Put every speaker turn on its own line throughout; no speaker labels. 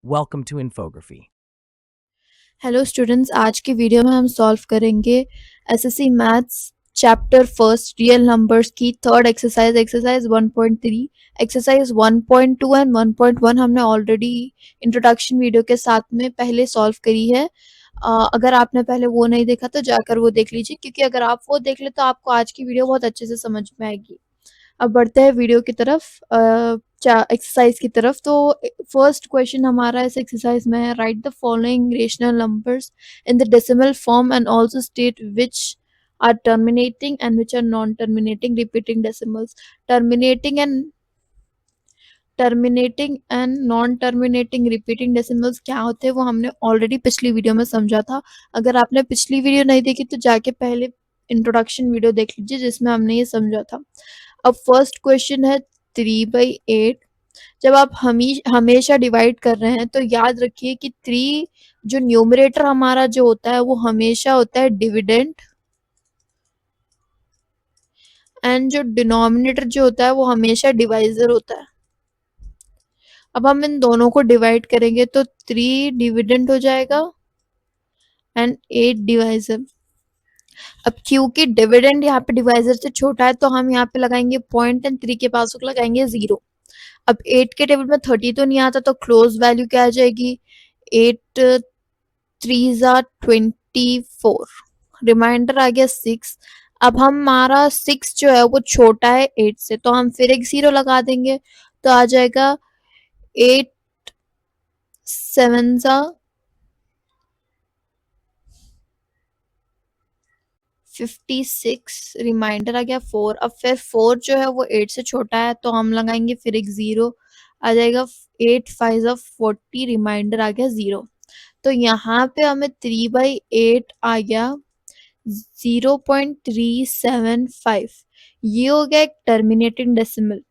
Welcome to Infography.
Hello students, आज की video में हम सॉल्व करेंगे SSC maths chapter first real numbers की थर्ड एक्सरसाइज 1.3। एक्सरसाइज 1.2 एंड 1.1 हमने ऑलरेडी इंट्रोडक्शन वीडियो के साथ में पहले सॉल्व करी है। अगर आपने पहले वो नहीं देखा तो जाकर वो देख लीजिए, क्योंकि अगर आप वो देख ले तो आपको आज की वीडियो बहुत अच्छे से समझ में आएगी। अब बढ़ते हैं वीडियो की तरफ, एक्सरसाइज की तरफ। तो फर्स्ट क्वेश्चन हमारा इस एक्सरसाइज में है, write the following rational numbers in the decimal form and also state which are terminating and which are non terminating repeating decimals. Terminating and non terminating repeating decimals क्या होते हैं वो हमने already पिछली वीडियो में समझा था। अगर आपने पिछली वीडियो नहीं देखी तो जाके पहले इंट्रोडक्शन वीडियो देख लीजिए जिसमें हमने ये समझा था। अब फर्स्ट क्वेश्चन है 3/8। जब आप हमेशा डिवाइड कर रहे हैं तो याद रखिए कि 3 जो न्यूमरेटर हमारा जो होता है वो हमेशा होता है डिविडेंड, एंड जो डिनोमिनेटर जो होता है वो हमेशा डिवाइजर होता है। अब हम इन दोनों को डिवाइड करेंगे तो 3 डिविडेंड हो जाएगा एंड 8 डिवाइजर। अब क्योंकि डिविडेंड यहाँ पे डिवाइजर से छोटा है तो हम यहाँ पे लगाएंगे पॉइंट एंड 3 के पास लगाएंगे 0। अब 8 के टेबल में 30 तो नहीं आता, तो क्लोज वैल्यू क्या आ जाएगी, 8 3 ज़ा 24, रिमाइंडर आ गया 6। अब हमारा 6 जो है वो छोटा है 8 से, तो हम फिर एक 0 लगा देंगे, तो आ जाएगा 8 7 ज़ा 56, रिमाइंडर आ गया 4। अब फिर 4 जो है वो 8 से छोटा है तो हम लगाएंगे फिर एक 0, आ जाएगा 8 5 ज़ा 40, रिमाइंडर आ गया 0। तो यहाँ पे हमें 3/8 आ गया 0.375। ये हो गया एक टर्मिनेटिंग डेसिमल।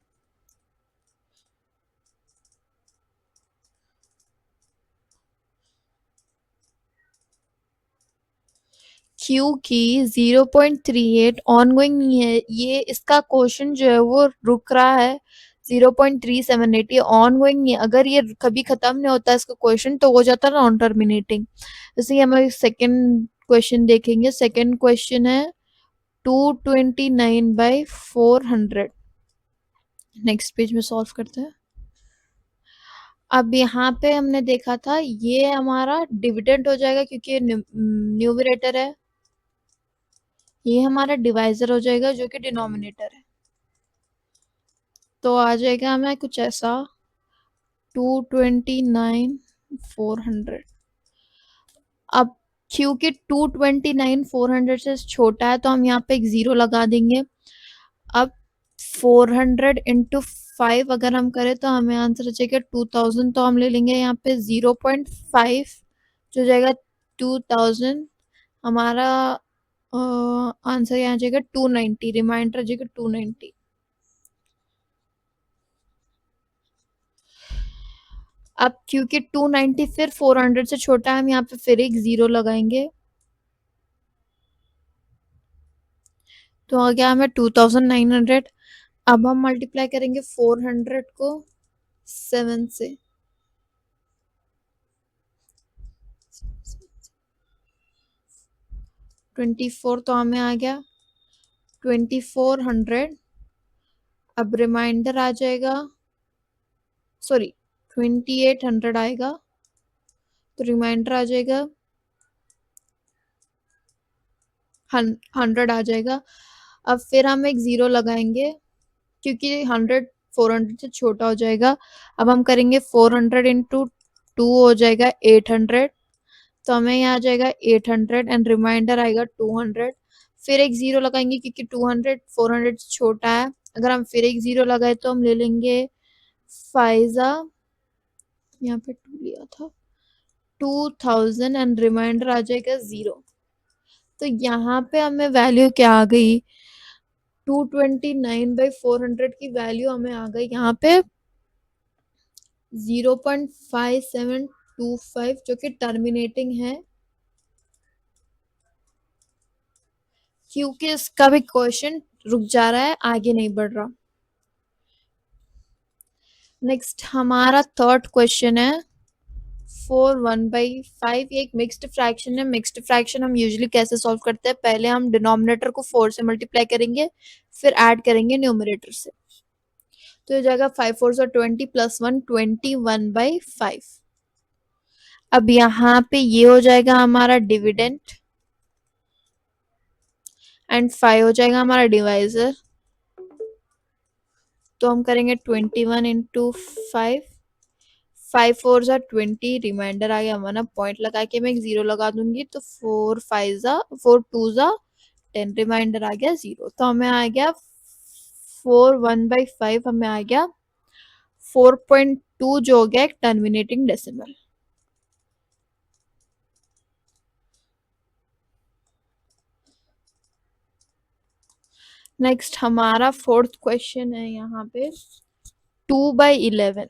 क्योंकि 0.38 ऑनगोइंग नहीं है, ये इसका क्वेश्चन जो है वो रुक रहा है 0.378, ये ऑनगोइंग नहीं है। अगर ये कभी खत्म नहीं होता इसका क्वेश्चन तो हो जाता है नॉन टर्मिनेटिंग। इसलिए हम सेकेंड क्वेश्चन देखेंगे। सेकेंड क्वेश्चन है 229/400। नेक्स्ट पेज में सॉल्व करते हैं। अब यहाँ पे हमने देखा था ये हमारा डिविडेंड हो जाएगा क्योंकि ये न्यूमरेटर है, ये हमारा डिवाइजर हो जाएगा जो कि डिनोमिनेटर है। तो आ जाएगा हमें कुछ ऐसा 229/400। अब क्योंकि 229/400 से छोटा है तो हम यहाँ पे एक 0 लगा देंगे। अब 400 इंटू 5 अगर हम करें तो हमें आंसर आ जाएगा 2000, तो हम ले लेंगे यहाँ पे 0.5 जो जाएगा 2000। हमारा आंसर यहाँ आ जाएगा 290, रिमाइंडर आ जाएगा 290। अब क्योंकि 290 फिर 400 से छोटा है हम यहाँ पे फिर एक 0 लगाएंगे, तो आ गया हमें 2900। अब हम मल्टीप्लाई करेंगे 400 को 7 से, 24, तो हमें आ गया 2400। अब रिमाइंडर आ जाएगा, सॉरी 2800 आएगा, तो रिमाइंडर आ जाएगा 100 आ जाएगा। अब फिर हम एक 0 लगाएंगे क्योंकि 100 400 से छोटा हो जाएगा। अब हम करेंगे 400 इंटू 2 हो जाएगा 800, तो हमें यहाँ आ जाएगा 800 एंड रिमाइंडर आएगा 200। फिर एक 0 लगाएंगे क्योंकि 200 400 से छोटा है। अगर हम फिर एक 0 लगाए तो हम ले लेंगे 5 यहाँ पे 2 लिया था 2000 एंड रिमाइंडर आ जाएगा 0। तो यहाँ पे हमें वैल्यू क्या आ गई, 229/400 की वैल्यू हमें आ गई यहाँ पे 0.5725, जो कि टर्मिनेटिंग है क्योंकि इसका भी क्वेश्चन रुक जा रहा है, आगे नहीं बढ़ रहा। नेक्स्ट हमारा थर्ड क्वेश्चन है 4 1/5 ये एक मिक्स्ड फ्रैक्शन है। मिक्स्ड फ्रैक्शन हम यूजुअली कैसे सॉल्व करते हैं, पहले हम डिनोमिनेटर को 4 से मल्टीप्लाई करेंगे, फिर ऐड करेंगे न्यूमरेटर से। तो ये जाएगा 5 4 20 प्लस 1 21/5। अब यहाँ पे ये हो जाएगा हमारा डिविडेंड एंड 5 हो जाएगा हमारा डिवाइजर। तो हम करेंगे 21 इंटू 5, 5 4 ज़ा 20, रिमाइंडर आ गया हमारा। पॉइंट लगा के मैं एक जीरो लगा दूंगी, तो 4 5 ज़ा 4 2 ज़ा 10, रिमाइंडर आ गया 0। तो हमें आ गया 4 1/5, हमें आ गया 4.2 जो हो गया एक टर्मिनेटिंग डेसिमल। नेक्स्ट हमारा फोर्थ क्वेश्चन है यहाँ पे 2/11।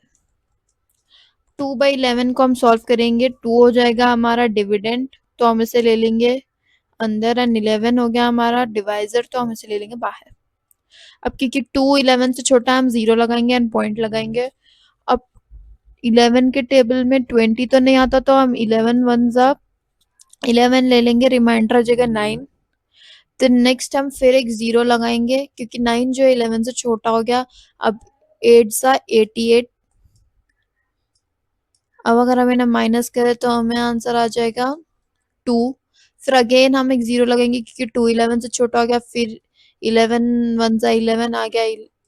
2/11 को हम सॉल्व करेंगे। 2 हो जाएगा हमारा डिविडेंड, तो हम इसे ले लेंगे अंदर, एंड 11 हो गया हमारा डिवाइजर, तो हम इसे ले लेंगे बाहर। अब क्योंकि 2 11 से छोटा है, हम जीरो लगाएंगे एंड पॉइंट लगाएंगे। अब 11 के टेबल में 20 तो नहीं आता, तो हम 11 1 ज़ा 11 ले लेंगे, रिमाइंडर आ जाएगा 9। तो नेक्स्ट हम फिर एक जीरो लगाएंगे क्योंकि 9 जो है 11 से छोटा हो गया। अब 8 सा 88। अब अगर हम इन्हें माइनस करें तो हमें आंसर आ जाएगा 2। फिर अगेन हम एक जीरो लगाएंगे क्योंकि 2 11 से छोटा हो गया। फिर 11 1 सा 11 आ गया,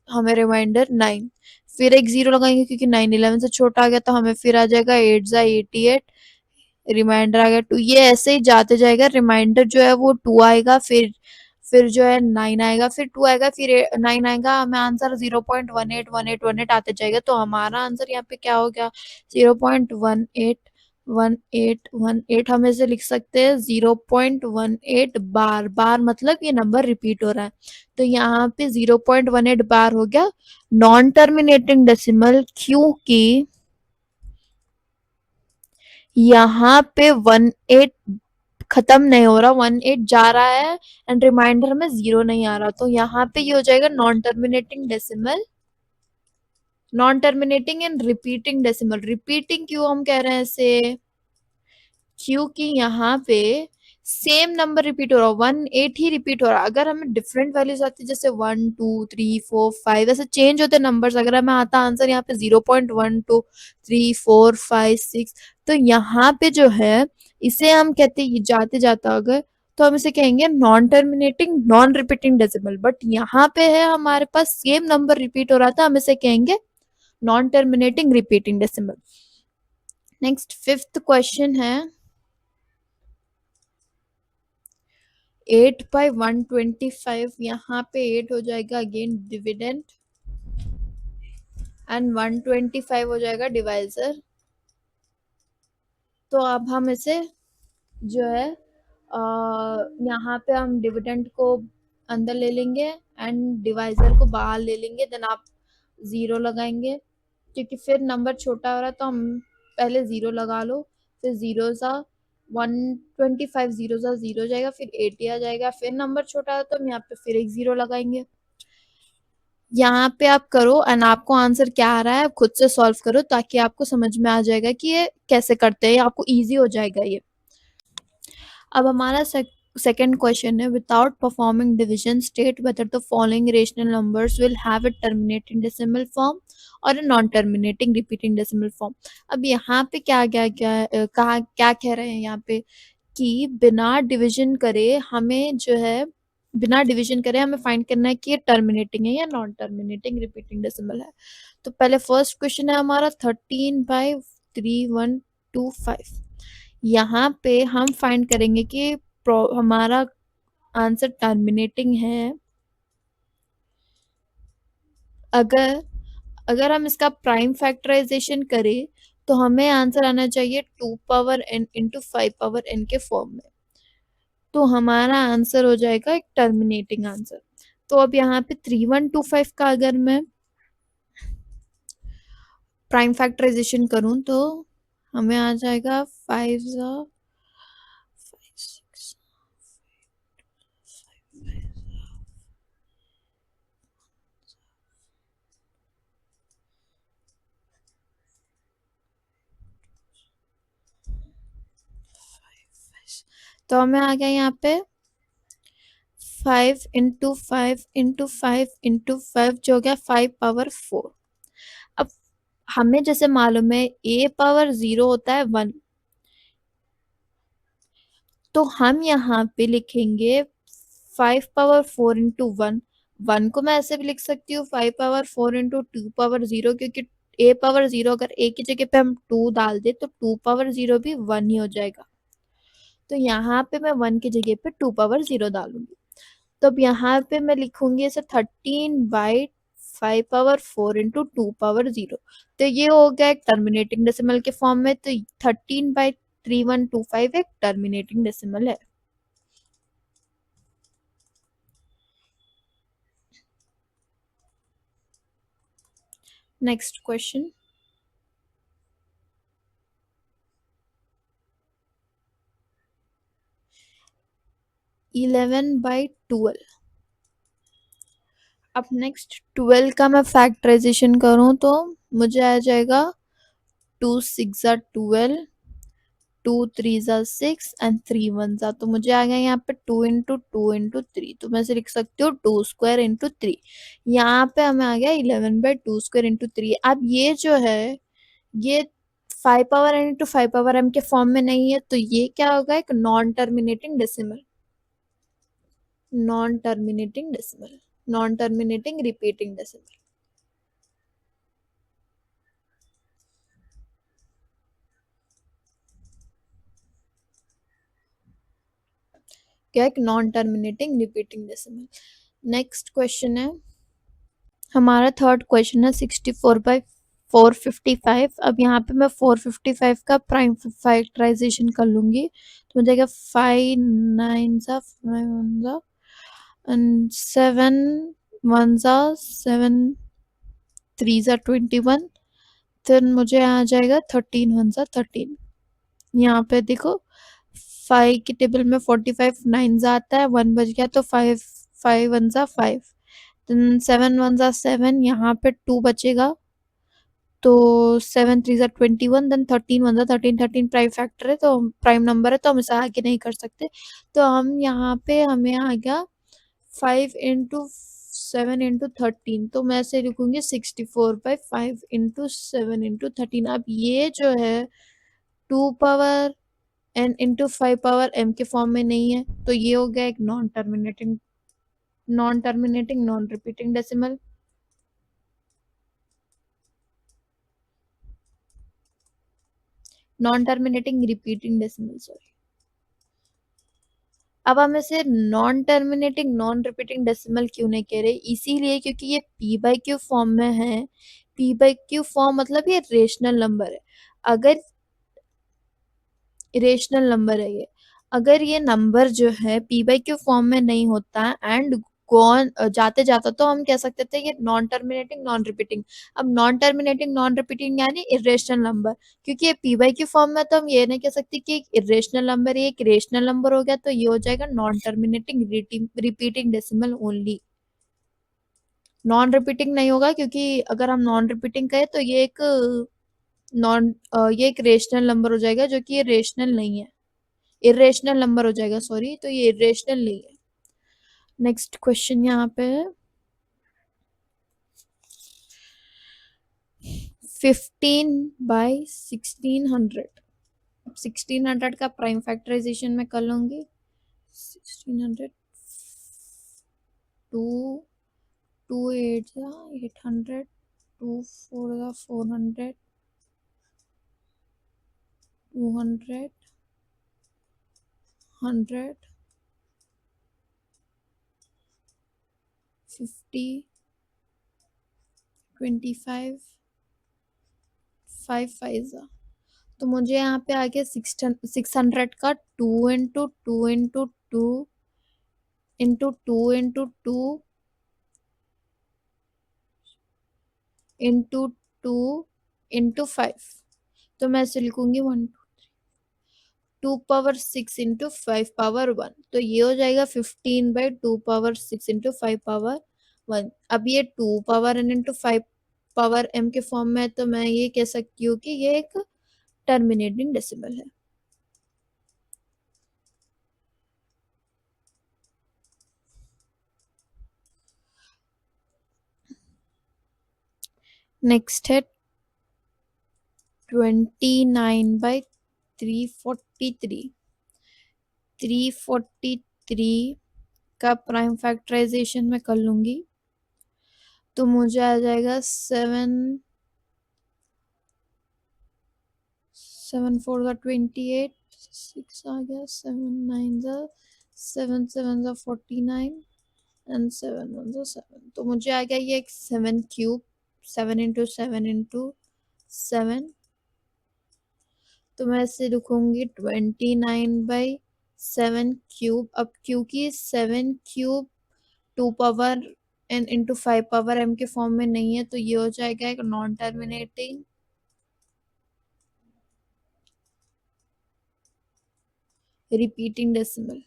हमें रिमाइंडर 9। फिर एक जीरो लगाएंगे क्योंकि 9 11 से छोटा आ गया, तो हमें फिर आ जाएगा 8 सा 88, रिमाइंडर आ गया 2। ये ऐसे ही जाते जाएगा, रिमाइंडर जो है वो 2 आएगा, फिर जो है 9 आएगा, फिर 2 आएगा, फिर 9 आएगा। हमें आंसर 0.181818 आते जाएगा। तो हमारा आंसर यहाँ पे क्या हो गया 0.181818। हम इसे लिख सकते हैं 0.18 बार। बार मतलब ये नंबर रिपीट हो रहा है, तो यहाँ पे 0.18 बार हो गया नॉन टर्मिनेटिंग डेसिमल, क्योंकि यहाँ पे 18 खत्म नहीं हो रहा, 18 जा रहा है एंड रिमाइंडर में जीरो नहीं आ रहा। तो यहाँ पे ये हो जाएगा non terminating decimal, non terminating and repeating decimal. Repeating क्यों हम कह रहे हैं इसे, क्योंकि यहाँ पे सेम नंबर रिपीट हो रहा है, 18 ही रिपीट हो रहा है। अगर हमें डिफरेंट वैल्यूज आती जैसे 1 2 3 4 5 ऐसे चेंज होते नंबर्स, अगर हमें आता आंसर यहाँ पे 0.1 2 3 4 5 6, तो यहाँ पे जो है इसे हम कहते हैं जाते जाता अगर, तो हम इसे कहेंगे non terminating non repeating decimal. But यहाँ पे है हमारे पास सेम नंबर रिपीट हो रहा था, हम इसे कहेंगे non terminating repeating decimal. Next fifth question है 8/125। यहाँ पे 8 हो जाएगा अगेन डिविडेंड एंड 125 हो जाएगा डिवाइजर। तो अब हम इसे जो है यहाँ पे हम डिविडेंड को अंदर ले लेंगे एंड डिवाइजर को बाहर ले लेंगे, देन आप जीरो लगाएंगे क्योंकि फिर नंबर छोटा हो रहा है, तो हम पहले जीरो लगा लो, फिर जीरो सा 125 जीरो सा जीरो जाएगा, फिर 80 आ जाएगा, फिर नंबर छोटा है तो हम यहाँ पे फिर एक जीरो लगाएंगे। यहाँ पे आप करो एंड आपको आंसर क्या आ रहा है आप खुद से सॉल्व करो, ताकि आपको समझ में आ जाएगा कि ये कैसे करते हैं, आपको इजी हो जाएगा ये। अब हमारा सेकेंड क्वेश्चन है without performing division state whether the following rational numbers will have a terminating decimal form और a non terminating repeating decimal form. अब यहाँ पे क्या क्या क्या कहा क्या कह रहे हैं यहाँ पे कि बिना डिवीजन करे हमें जो है, बिना डिवीजन करे हमें फाइंड करना है कि ये टर्मिनेटिंग है या नॉन टर्मिनेटिंग रिपीटिंग डेसिमल है। तो पहले फर्स्ट क्वेश्चन है हमारा 13/3125। यहाँ पे हम फाइंड करेंगे कि हमारा आंसर टर्मिनेटिंग है अगर अगर हम इसका प्राइम फैक्टराइजेशन करें तो हमें आंसर आना चाहिए 2 power n into 5 power n के फॉर्म में। तो हमारा आंसर हो जाएगा एक टर्मिनेटिंग आंसर। तो अब यहाँ पे 3125 का अगर मैं प्राइम फैक्टराइजेशन करूं तो हमें आ जाएगा 5 6 तो हमें आ गया यहाँ पे 5 × 5 × 5 × 5 जो हो गया 5⁴। अब हमें जैसे मालूम है a⁴ होता है 1, तो हम यहाँ पे लिखेंगे 5⁴ × 1। 1 को मैं ऐसे भी लिख सकती हूँ 5⁴ × 2⁴, क्योंकि a⁴ अगर a की जगह पे हम 2 डाल दे तो 2⁴ भी 1 ही हो जाएगा। तो यहाँ पे मैं 1 की जगह पे 2⁴ डालूंगी। तो अब यहाँ पे मैं लिखूंगी इसे 13/5⁴ × 2⁴। तो ये हो गया एक टर्मिनेटिंग डेसिमल के फॉर्म में। तो 13/3125 एक टर्मिनेटिंग डेसिमल है। Next question, 11/12। अब नेक्स्ट 12 का मैं फैक्टराइजेशन करूं तो मुझे आ जाएगा 2 6 12, 2 3 6 एंड 3 1 तो मुझे आ गया यहाँ पे 2 × 2 × 3। तो मैं से लिख सकती हूँ 2² × 3। यहाँ पे हमें आ गया 11/2² × 3। अब ये जो है ये 5⁴n × 5⁴m के फॉर्म में नहीं है, तो ये क्या होगा, एक non terminating decimal, non terminating decimal, non terminating repeating decimal. क्या, एक non terminating repeating decimal. Next question है हमारा, थर्ड क्वेश्चन है 64/455। अब यहाँ पे मैं 455 का प्राइम फैक्टराइजेशन कर लूंगी तो मुझे क्या 5 9 5 1 and 7 1 7 3 21। फिर मुझे आ जाएगा 13 1 13। यहाँ पे देखो 5 की टेबल में 45 9 आता है, 1 बच गया तो 5 5 1 5, 7 1 7, यहाँ पे 2 बचेगा तो 7 3 21, देन 13 1 13, 13 प्राइम फैक्टर है तो प्राइम नंबर है तो हम इसे आगे नहीं कर सकते। तो हम यहाँ पे हमें आ गया 5 × 7 × 13। तो मैं ऐसे लिखूंगी 64/5 × 7 × 13। अब ये जो है 2⁴n × 5⁴m के फॉर्म में नहीं है, तो ये हो गया एक non terminating non repeating decimal. Non terminating repeating decimal, sorry. अब हम इसे non terminating non repeating decimal क्यों नहीं कह रहे, इसीलिए क्योंकि ये p/q फॉर्म में है। p/q फॉर्म मतलब ये रेशनल नंबर है। अगर रेशनल नंबर है ये, अगर ये नंबर जो है p/q फॉर्म में नहीं होता एंड गॉन जाते जाता तो हम कह सकते थे ये नॉन टर्मिनेटिंग नॉन रिपीटिंग। अब नॉन टर्मिनेटिंग नॉन रिपीटिंग यानी इरेशनल नंबर, क्योंकि ये p/q फॉर्म में तो हम ये नहीं कह सकते कि एक इरेशनल नंबर है, एक रेशनल नंबर हो गया, तो ये हो जाएगा non terminating repeating decimal only. Non repeating नहीं होगा, क्योंकि अगर हम नॉन रिपीटिंग कहें तो ये एक ये एक रेशनल नंबर हो जाएगा, जो कि ये रेशनल नहीं है, इरेशनल नंबर हो जाएगा, सॉरी, तो ये इरेशनल नहीं है। नेक्स्ट क्वेश्चन यहाँ पे है 15/1600। 1600 का प्राइम फैक्टराइजेशन में कर लूंगी। 1600 2 2 8 800, 2 4 400, 200, 100, 50, 25, 5 5। तो मुझे यहाँ पे आ गया 600 का 2 × 2 × 2 × 2 × 2 × 2 × 5। तो मैं ऐसे लिखूंगी 2⁶ × 5⁴1। तो ये हो जाएगा 15/2⁶ × 5⁴1। अब ये 2⁴n × 5⁴m के फॉर्म में है, तो मैं ये कह सकती हूँ कि ये एक टर्मिनेटिंग डेसिमल है। नेक्स्ट है 29/343। 343 का प्राइम फैक्टराइजेशन मैं कर लूंगी तो मुझे आ जाएगा 7 4 28, 6 आ गया, 7 9 7 7 49 एंड 7 1 7। तो मुझे आ गया ये एक 7 क्यूब, 7 × 7 × 7। तो मैं इसे लिखूंगी 29/7 क्यूब। अब क्योंकि 7 cube 2 power n × 5 power m के फॉर्म में नहीं है तो ये हो जाएगा एक non terminating repeating decimal.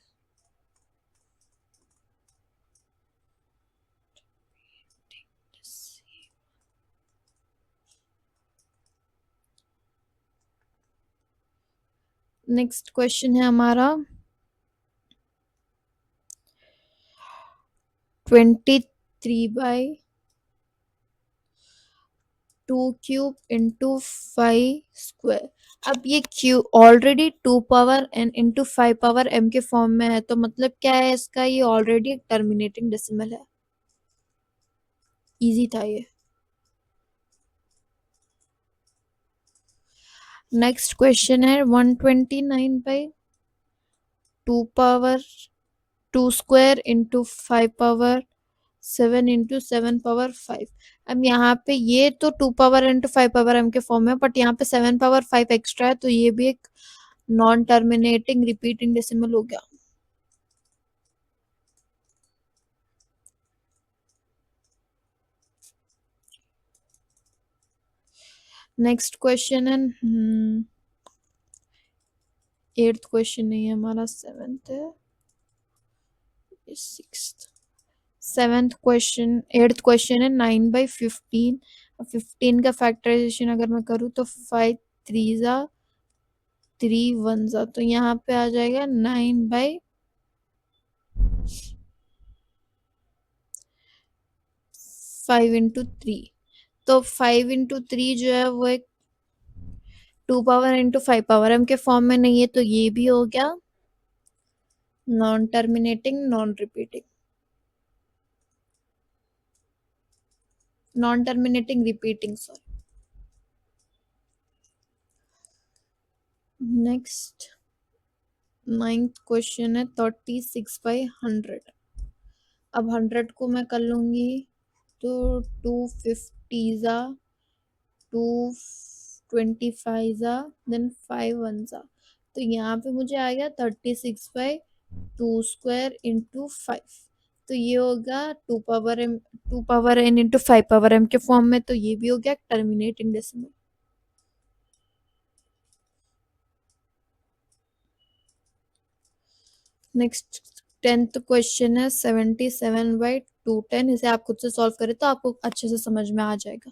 Next question है हमारा 23/2 क्यूब × 5 स्क्वायर। अब ये cube already 2 power n × 5 power m के फॉर्म में है तो मतलब क्या है इसका, ये ऑलरेडी एक टर्मिनेटिंग डेसिमल है। इजी था ये। नेक्स्ट क्वेश्चन है 129/2 × 5 पावर 7 × 7 पावर 5। अब यहाँ पे ये तो 2 पावर n × 5 पावर m के फॉर्म में, बट यहाँ पे 7 पावर 5 एक्स्ट्रा है तो ये भी एक नॉन टर्मिनेटिंग रिपीटिंग डेसिमल हो गया। नेक्स्ट क्वेश्चन है 8th क्वेश्चन नहीं है हमारा, 7th है, 6th। 8th क्वेश्चन है 9/15। 15 का फैक्टराइजेशन अगर मैं करूँ तो 5 3 3 1 तो यहाँ पे आ जाएगा 9/5 × 3। तो 5 × 3 जो है वो एक 2 पावर n × 5 पावर m के फॉर्म में नहीं है तो ये भी हो गया non terminating non repeating, non terminating repeating, sorry. Next 9th question है 36/100। अब 100 को मैं कर लूंगी तो 2 50 2 25 देन 5 1 तो यहाँ पे मुझे आ गया 36/2 × 5। तो ये होगा 2 पावर n × 5 पावर m के फॉर्म में तो ये भी हो गया terminating decimal. Next 10th question है 77/210। इसे आप खुद से सॉल्व करें तो आपको अच्छे से समझ में आ जाएगा।